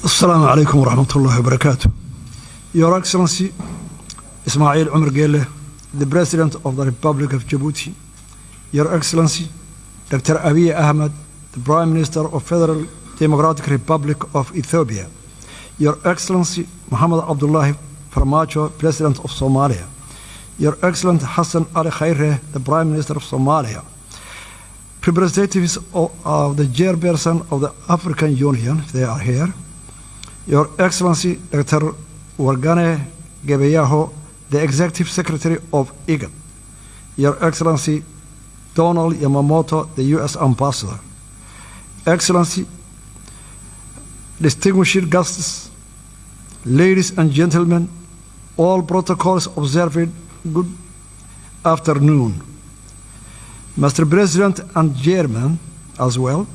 Assalamu alaikum wa rahmatullahi wa barakatuh. Your Excellency, Ismail Omar Gelle, the President of the Republic of Jabuti. Your Excellency, Dr. Abiy Ahmed, the Prime Minister of Federal Democratic Republic of Ethiopia. Your Excellency, Mohammed Abdullahi Farmajo, President of Somalia. Your Excellency Hassan Ali Khaire, the Prime Minister of Somalia. Representatives of the chairperson of the African Union, if they are here. Your Excellency, Dr. Wargane Gebeyaho, the Executive Secretary of IGAD. Your Excellency, Donald Yamamoto, the U.S. Ambassador. Excellency, distinguished guests, ladies and gentlemen, all protocols observed, good afternoon. Mr. President and Chairman as well,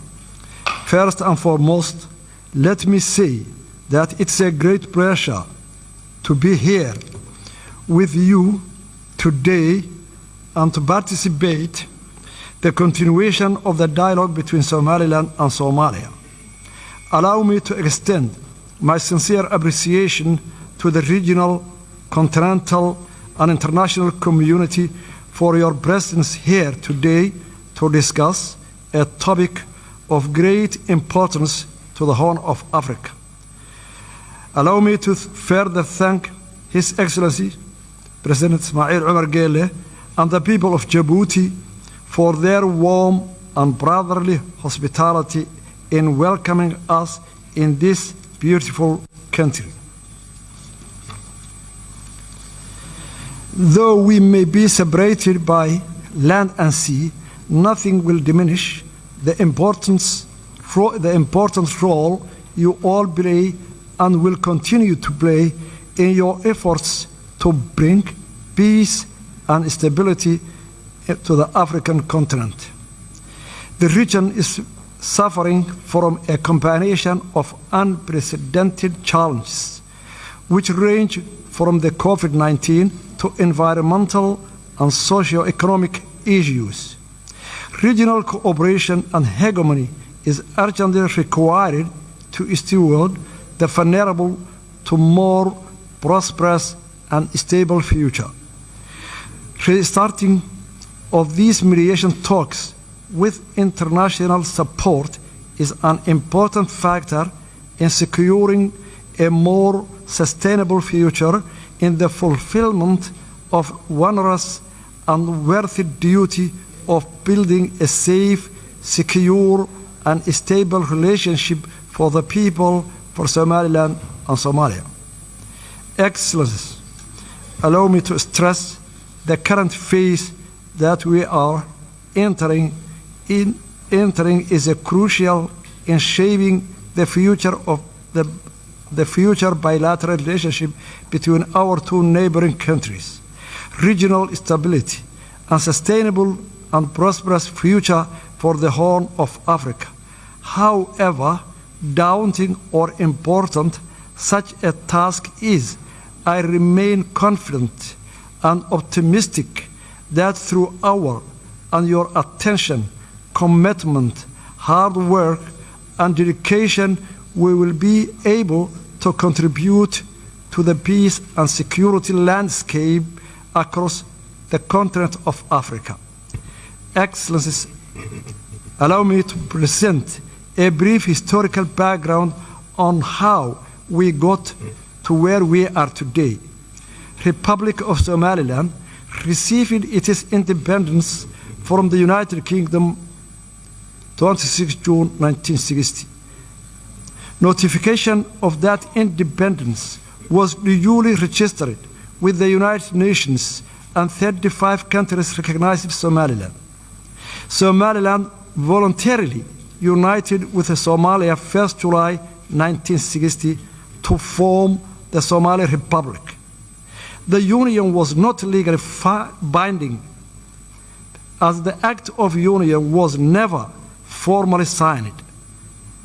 first and foremost, let me say that it's a great pleasure to be here with you today and to participate the continuation of the dialogue between Somaliland and Somalia. Allow me to extend my sincere appreciation to the regional, continental, and international community for your presence here today to discuss a topic of great importance to the Horn of Africa. Allow me to further thank His Excellency, President Ismail Omar Gelle, and the people of Djibouti for their warm and brotherly hospitality in welcoming us in this beautiful country. Though we may be separated by land and sea, nothing will diminish the important role you all play and will continue to play in your efforts to bring peace and stability to the African continent. The region is suffering from a combination of unprecedented challenges, which range from the COVID-19 to environmental and socio-economic issues. Regional cooperation and hegemony is urgently required to steward the vulnerable to more prosperous and stable future. Restarting of these mediation talks with international support is an important factor in securing a more sustainable future in the fulfillment of onerous and worthy duty of building a safe, secure, and stable relationship for the people, for Somaliland and Somalia. Excellencies, allow me to stress the current phase that we are entering is a crucial in shaping the future of the future bilateral relationship between our two neighboring countries, regional stability, and sustainable and prosperous future for the Horn of Africa. However daunting or important such a task is, I remain confident and optimistic that through our and your attention, commitment, hard work, and dedication, we will be able to contribute to the peace and security landscape across the continent of Africa. Excellencies, allow me to present a brief historical background on how we got to where we are today. Republic of Somaliland received its independence from the United Kingdom 26 June 1960. Notification of that independence was duly registered with the United Nations, and 35 countries recognized Somaliland. Somaliland voluntarily united with Somalia 1st July 1960 to form the Somali Republic. The union was not legally binding, as the Act of Union was never formally signed.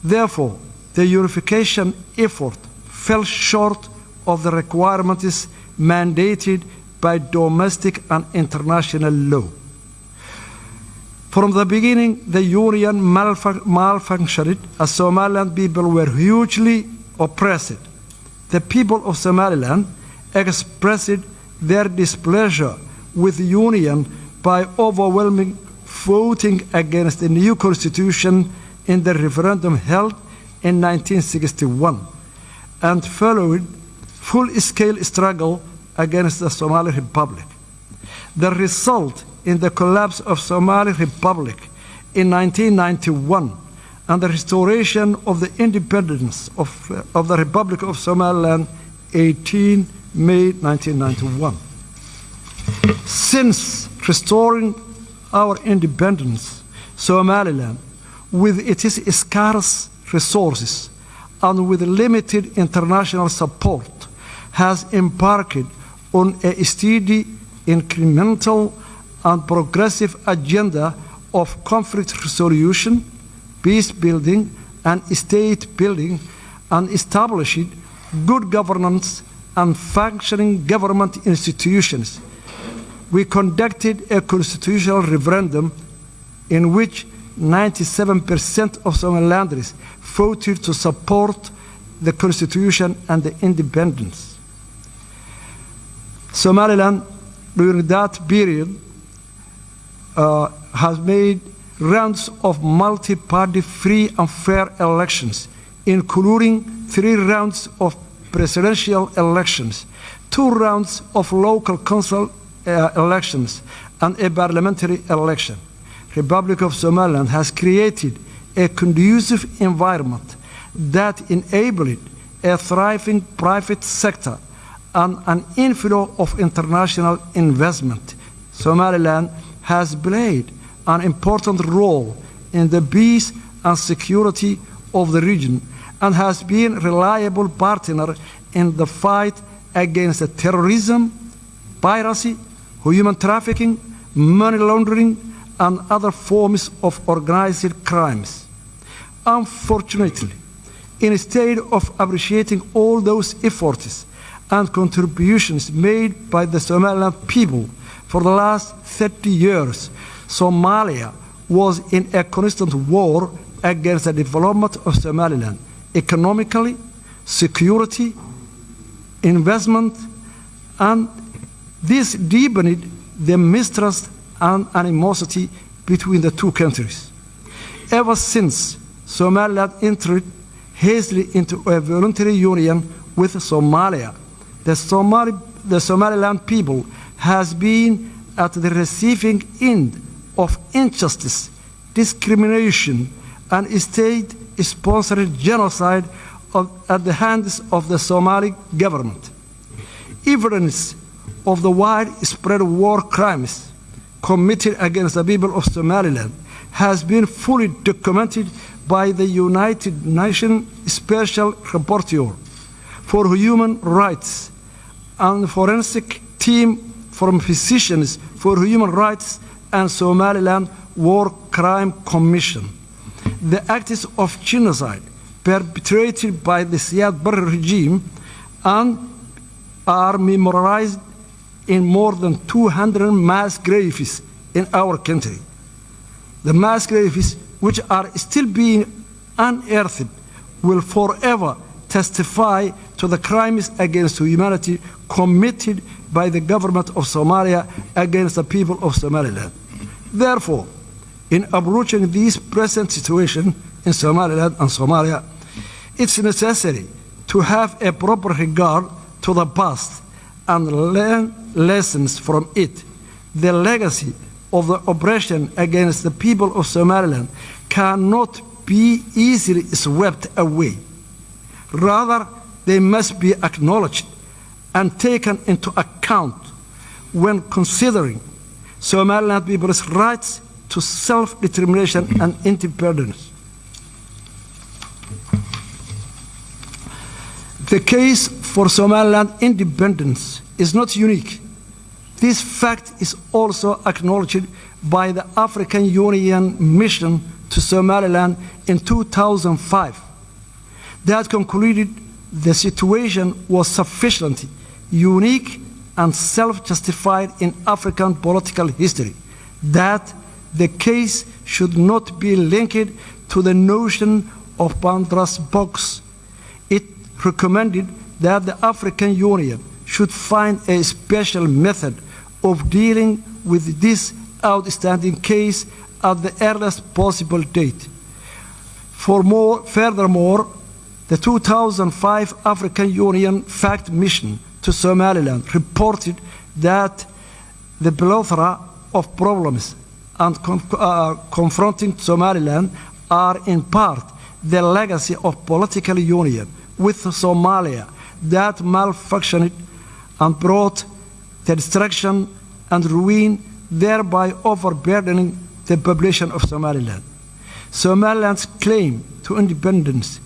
Therefore, the unification effort fell short of the requirements mandated by domestic and international law. From the beginning, the union malfunctioned as Somaliland people were hugely oppressed. The people of Somaliland expressed their displeasure with the Union by overwhelming voting against the new constitution in the referendum held in 1961 and followed full-scale struggle against the Somali Republic. The result in the collapse of Somali Republic in 1991 and the restoration of the independence of the Republic of Somaliland 18 May 1991. Since restoring our independence, Somaliland, with its scarce resources and with limited international support, has embarked on a steady, incremental, and progressive agenda of conflict resolution, peace building, and state building, and established good governance and functioning government institutions. We conducted a constitutional referendum in which 97% of Somalilanders voted to support the constitution and the independence. Somaliland, during that period, has made rounds of multi-party free and fair elections, including 3 rounds of presidential elections, 2 rounds of local council elections, and a parliamentary election. Republic of Somaliland has created a conducive environment that enabled a thriving private sector and an inflow of international investment. Somaliland has played an important role in the peace and security of the region and has been a reliable partner in the fight against terrorism, piracy, human trafficking, money laundering, and other forms of organized crimes. Unfortunately, instead of appreciating all those efforts and contributions made by the Somaliland people for the last 30 years, Somalia was in a constant war against the development of Somaliland, economically, security, investment, and this deepened the mistrust and animosity between the two countries. Ever since Somaliland entered hastily into a voluntary union with Somalia, the Somaliland people has been at the receiving end of injustice, discrimination, and state-sponsored genocide at the hands of the Somali government. Evidence of the widespread war crimes committed against the people of Somaliland has been fully documented by the United Nations Special Rapporteur for Human Rights and forensic team from Physicians for Human Rights and Somaliland War Crime Commission. The acts of genocide perpetrated by the Siad Barre regime and are memorialized in more than 200 mass graves in our country. The mass graves, which are still being unearthed, will forever testify to the crimes against humanity committed by the government of Somalia against the people of Somaliland. Therefore, in approaching this present situation in Somaliland and Somalia, it's necessary to have a proper regard to the past and learn lessons from it. The legacy of the oppression against the people of Somaliland cannot be easily swept away. Rather, they must be acknowledged and taken into account when considering Somaliland people's rights to self-determination and independence. The case for Somaliland independence is not unique. This fact is also acknowledged by the African Union mission to Somaliland in 2005. That concluded the situation was sufficiently unique and self-justified in African political history, that the case should not be linked to the notion of Pandora's box. It recommended that the African Union should find a special method of dealing with this outstanding case at the earliest possible date. Furthermore, the 2005 African Union Fact Mission to Somaliland reported that the plethora of problems confronting Somaliland are in part the legacy of political union with Somalia that malfunctioned and brought the destruction and ruin, thereby overburdening the population of Somaliland. Somaliland's claim to independence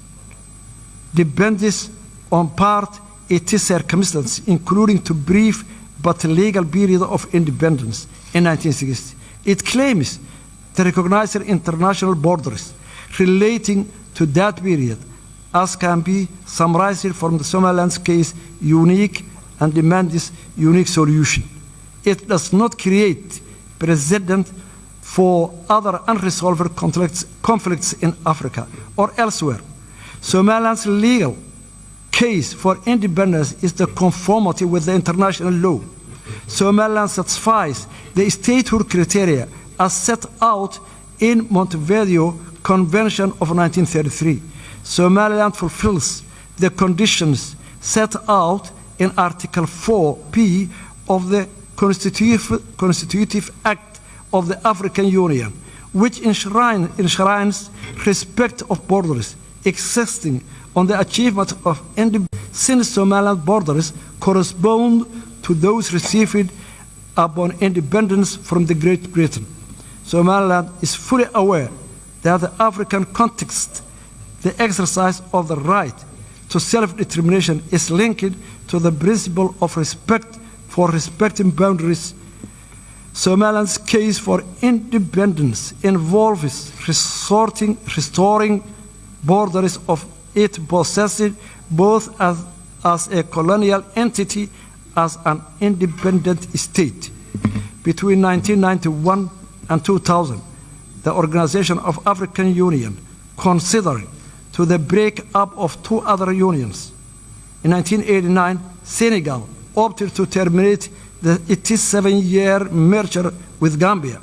depends on part its circumstances, including the brief but legal period of independence in 1960. It claims to recognize international borders relating to that period, as can be summarized from the Somaliland's case, unique and demands unique solution. It does not create precedent for other unresolved conflicts in Africa or elsewhere. Somaliland's legal case for independence is the conformity with the international law. Somaliland satisfies the statehood criteria as set out in Montevideo Convention of 1933. Somaliland fulfills the conditions set out in Article 4P of the Constitutive Act of the African Union, which enshrines respect of borders existing on the achievement of independence, since Somaliland borders correspond to those received upon independence from the Great Britain. Somaliland is fully aware that the African context, the exercise of the right to self-determination is linked to the principle of respect for respecting boundaries. Somaliland's case for independence involves restoring borders of it possessed both as a colonial entity as an independent state. Between 1991 and 2000, the Organization of African Union considered to the break-up of two other unions. In 1989, Senegal opted to terminate its 7-year merger with Gambia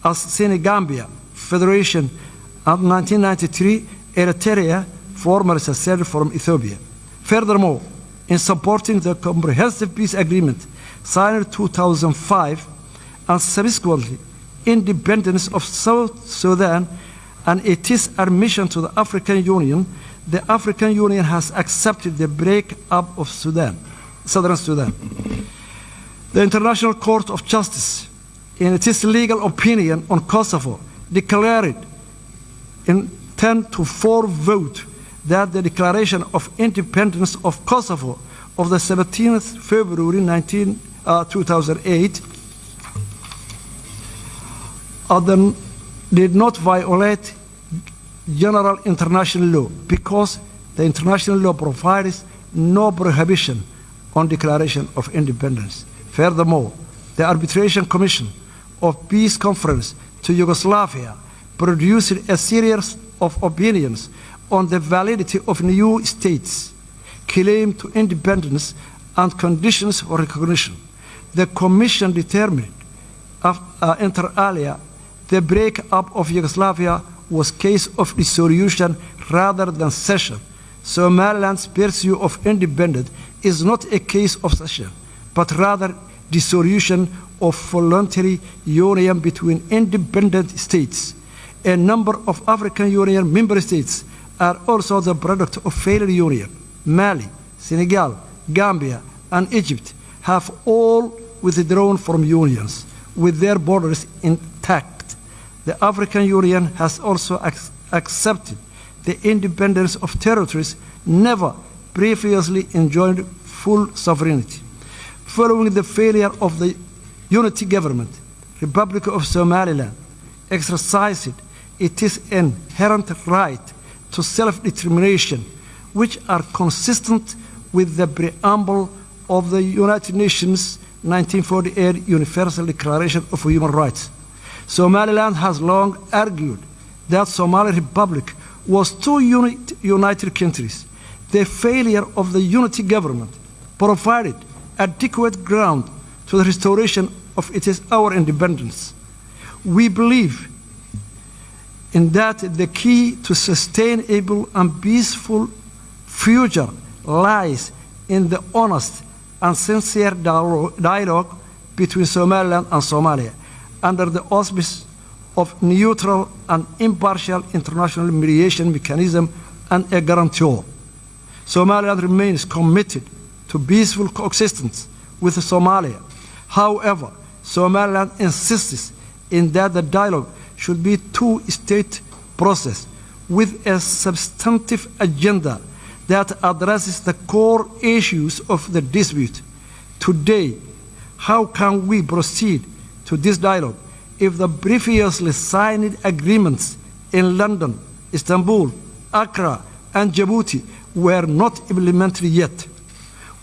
as Senegambia Federation, and in 1993, Eritrea formerly seceded from Ethiopia. Furthermore, in supporting the Comprehensive Peace Agreement signed in 2005 and subsequently independence of South Sudan and its admission to the African Union, the African Union has accepted the break-up of Southern Sudan. The International Court of Justice, in its legal opinion on Kosovo, declared in 10-4 vote that the declaration of independence of Kosovo of the 17th February 2008 did not violate general international law because the international law provides no prohibition on declaration of independence. Furthermore, the Arbitration Commission of Peace Conference to Yugoslavia produced a series of opinions on the validity of new states' claim to independence and conditions for recognition. The Commission determined inter alia the break-up of Yugoslavia was a case of dissolution rather than cession. Somaliland's pursuit of independence is not a case of cession, but rather dissolution of voluntary union between independent states. A number of African Union member states are also the product of failed union. Mali, Senegal, Gambia, and Egypt have all withdrawn from unions with their borders intact. The African Union has also accepted the independence of territories never previously enjoyed full sovereignty. Following the failure of the unity government, Republic of Somaliland exercised its inherent right to self-determination, which are consistent with the preamble of the United Nations 1948 Universal Declaration of Human Rights. Somaliland has long argued that Somali Republic was two united countries. The failure of the unity government provided adequate ground to the restoration of our independence. We believe in that the key to sustainable and peaceful future lies in the honest and sincere dialogue between Somaliland and Somalia under the auspices of neutral and impartial international mediation mechanism and a guarantor. Somaliland remains committed to peaceful coexistence with Somalia. However, Somaliland insists in that the dialogue should be a two-state process with a substantive agenda that addresses the core issues of the dispute. Today, how can we proceed to this dialogue if the previously signed agreements in London, Istanbul, Accra, and Jabuti were not implemented yet?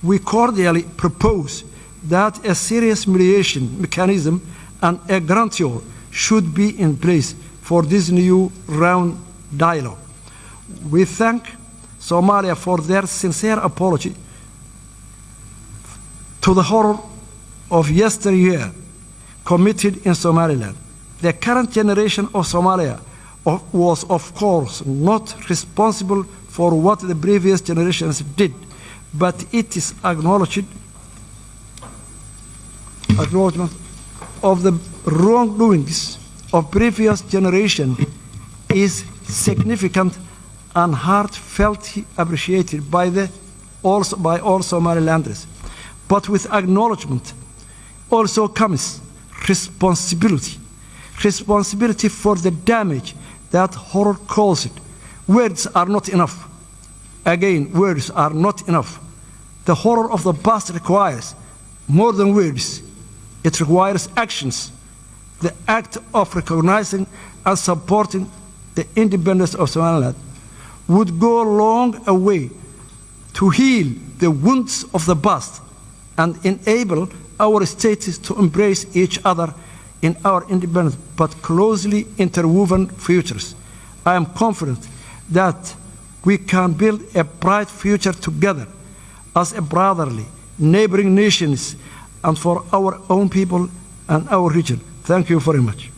We cordially propose that a serious mediation mechanism and a guarantor should be in place for this new round dialogue. We thank Somalia for their sincere apology to the horror of yesteryear committed in Somaliland. The current generation of Somalia was, of course, not responsible for what the previous generations did, but it is acknowledgement of the wrongdoings of previous generation is significant and heartfelt appreciated by all Somalilanders. But with acknowledgement also comes responsibility. Responsibility for the damage that horror caused. Words are not enough. Again, words are not enough. The horror of the past requires more than words. It requires actions. The act of recognizing and supporting the independence of Somaliland would go a long way to heal the wounds of the past and enable our states to embrace each other in our independent but closely interwoven futures. I am confident that we can build a bright future together as a brotherly, neighboring nations and for our own people and our region. Thank you very much.